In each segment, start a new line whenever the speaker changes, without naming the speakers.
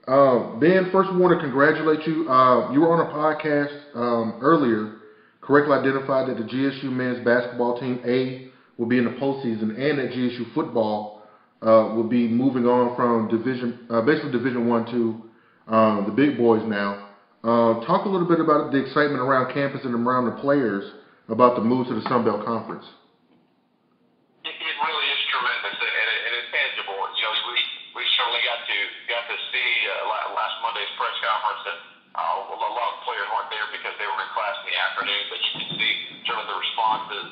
Ben, first we want to congratulate you. You were on a podcast earlier, correctly identified that the GSU men's basketball team A will be in the postseason, and that GSU football will be moving on from basically Division One to the big boys now. Talk a little bit about the excitement around campus and around the players about the move to the Sun Belt Conference.
It really is tremendous, and it's tangible. You know, we certainly got to see last Monday's press conference that a lot of players weren't there because they were in class in the afternoon, but you can see certainly the responses.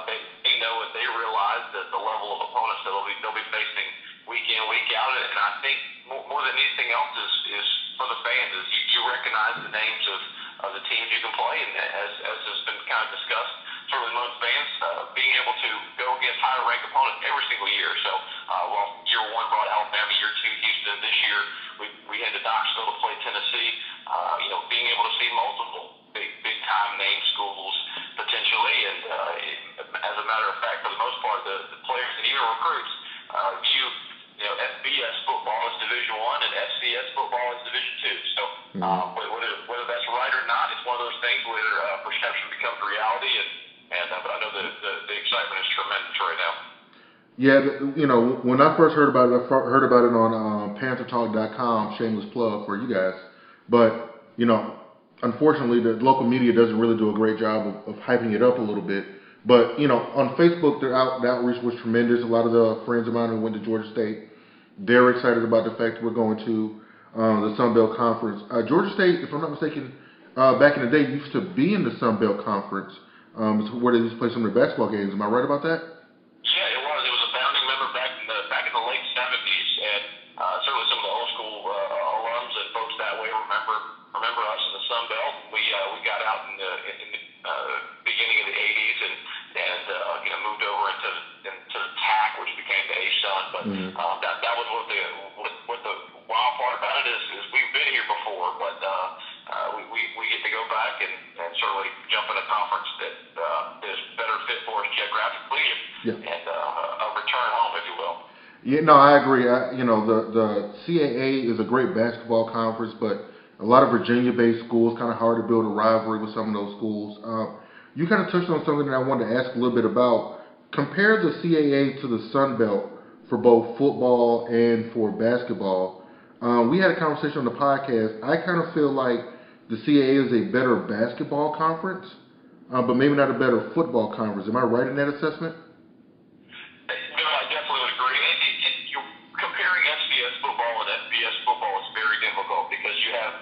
They know and they realize that the level of opponents that they'll be facing week in, week out, and I think more than anything else is for the fans is you recognize the names of the teams you can play, and as has been kind of discussed, certainly among fans, being able to go against higher ranked opponents every single year. So while year one brought Alabama, year two Houston, this year we head to Knoxville to play Tennessee. Being able to see multiple big time name schools potentially, and as a matter of fact, for the most part, the players and even recruits view FBS football as Division One and FCS football as Division Two. So whether that's right or not, it's one of those things where perception becomes reality, but I know the excitement is tremendous right now.
Yeah, when I first heard about it, I heard about it on PantherTalk.com. Shameless plug for you guys, but unfortunately, the local media doesn't really do a great job of hyping it up a little bit. But, on Facebook, the outreach was tremendous. A lot of the friends of mine who went to Georgia State, they're excited about the fact that we're going to the Sun Belt Conference. Georgia State, if I'm not mistaken, back in the day, used to be in the Sun Belt Conference. It's where they used to play some of their basketball games. Am I right about that?
Yeah, it was. It was a founding member back in the late 70s, and certainly some of the old school alums and folks that way remember us in the Sun Belt. We got out in the beginning of the 80s and moved over into the TAC, which became the A-Sun. But that was what the wild part about it is we've been here before, but we get to go back and certainly jump in a conference that is better fit for us geographically and a return home, if you will.
Yeah, no, I agree. The CAA is a great basketball conference, but a lot of Virginia-based schools, kind of hard to build a rivalry with some of those schools. You kind of touched on something that I wanted to ask a little bit about. Compare the CAA to the Sun Belt for both football and for basketball. We had a conversation on the podcast. I kind of feel like the CAA is a better basketball conference, but maybe not a better football conference. Am I right in that assessment?
No, I definitely would agree. Comparing FCS football and FBS football is very difficult because you have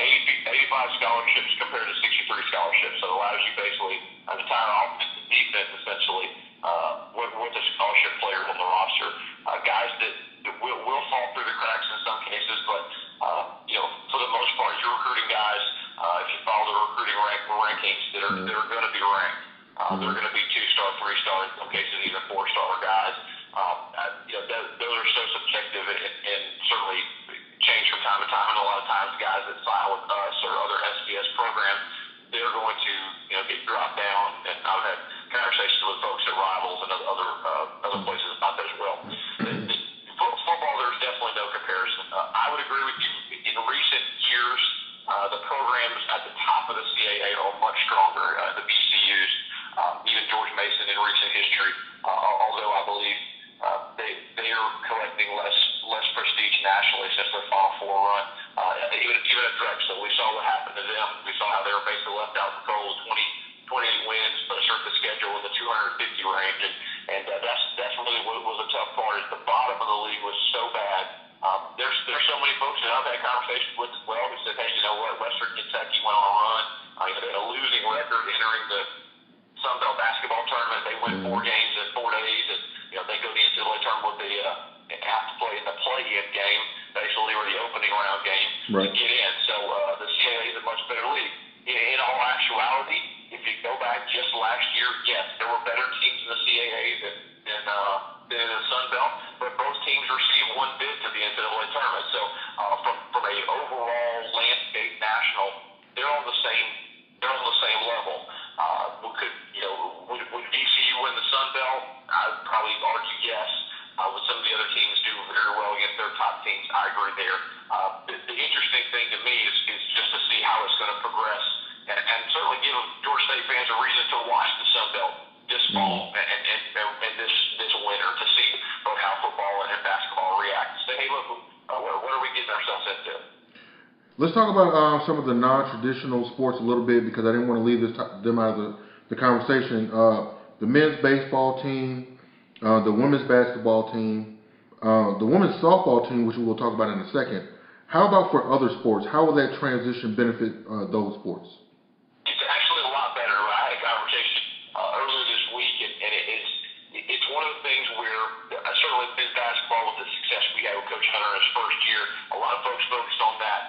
85 scholarships compared to 63 scholarships. So it allows you basically an entire offense and defense essentially with the scholarship players on the roster. Guys that will fall through the cracks in some cases, but for the most part, you're recruiting guys. If you follow the recruiting rankings, that are going to be ranked. They're going to be 2-star, 3-star, in some cases even 4-star guys. Those are so subjective and certainly change from time to time. And a lot of times, guys that sign with us or other SBS programs, they're going to get dropped down. And I've had conversations with folks at Rivals and other places about that as well. Football, there's definitely no comparison. I would agree with you. In recent years, the programs at the top of the CAA are much stronger. The BCUs, even George Mason in recent history, although I believe they are collecting less prestige nationally since their Final Four run. Even at Drexel, we saw what happened to them. We saw how they were basically left out in the cold, 28 wins, but start the schedule in the 250 range, and that's really what was a tough part. Is the bottom of the league was so bad. There's so many folks that I've had conversations with as well who said, hey, you know what, Western Kentucky went on a run. They had a losing record entering the Sun Belt basketball tournament. They win 4 games in 4 days, and they go to the NCAA tournament. They have to play in the play-in game, basically, or the opening round game to get in. So the CAA is a much better league. In all actuality, if you go back just last year, yes, there were better teams in the CAA than in the Sun Belt, but both teams received one bid to the NCAA tournament. So from a overall landscape national, they're on the same level. Would VCU win the Sun Belt? I would probably argue yes. Would some of the other teams do very well against their top teams? I agree there. The fans a reason to watch the Sun Belt this fall and this winter to see both how football and basketball react. Say, hey, look, what are we getting ourselves into?
Let's talk about some of the non-traditional sports a little bit, because I didn't want to leave them out of the conversation. The men's baseball team, the women's basketball team, the women's softball team, which we will talk about in a second. How about for other sports? How will that transition benefit those sports?
It's actually a lot better. I had a conversation earlier this week, and it's one of the things where certainly men's basketball, with the success we had with Coach Hunter in his first year, a lot of folks focused on that.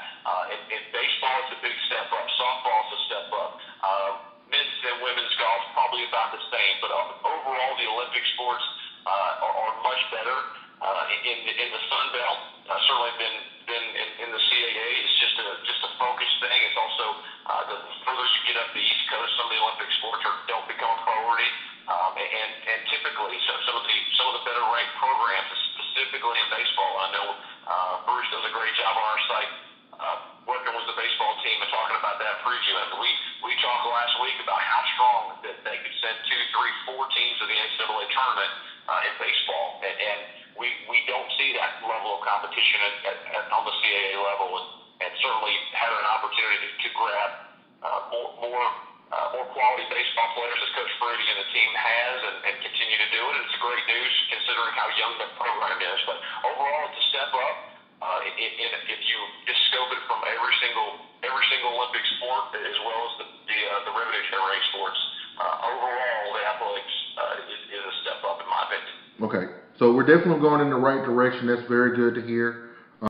In baseball, it's a big step up. Softball is a step up. Men's and women's golf probably about the same, but overall, the Olympic sports are much better. In the Sun Belt, certainly been in the CAA. It's just a focus thing. It's also the further you get up the East Coast, some of the Olympic sports don't become a priority. And typically, some of the better ranked programs, specifically in baseball. I know Bruce does a great job on our site working with the baseball team and talking about that preview. And we talked last week about how strong that they could send 2, 3, 4 teams to the NCAA tournament in baseball, and we don't see that level of competition on the CAA level, and certainly having an opportunity to grab more quality baseball players, as Coach Brady and the team has, and continue to do it. It's great news considering how young the program is. But overall, it's a step up. If you just scope it from every single Olympic sport, as well as the revenue-generating sports, overall the athletics is a step up in my opinion.
Okay, so we're definitely going in the right direction. That's very good to hear.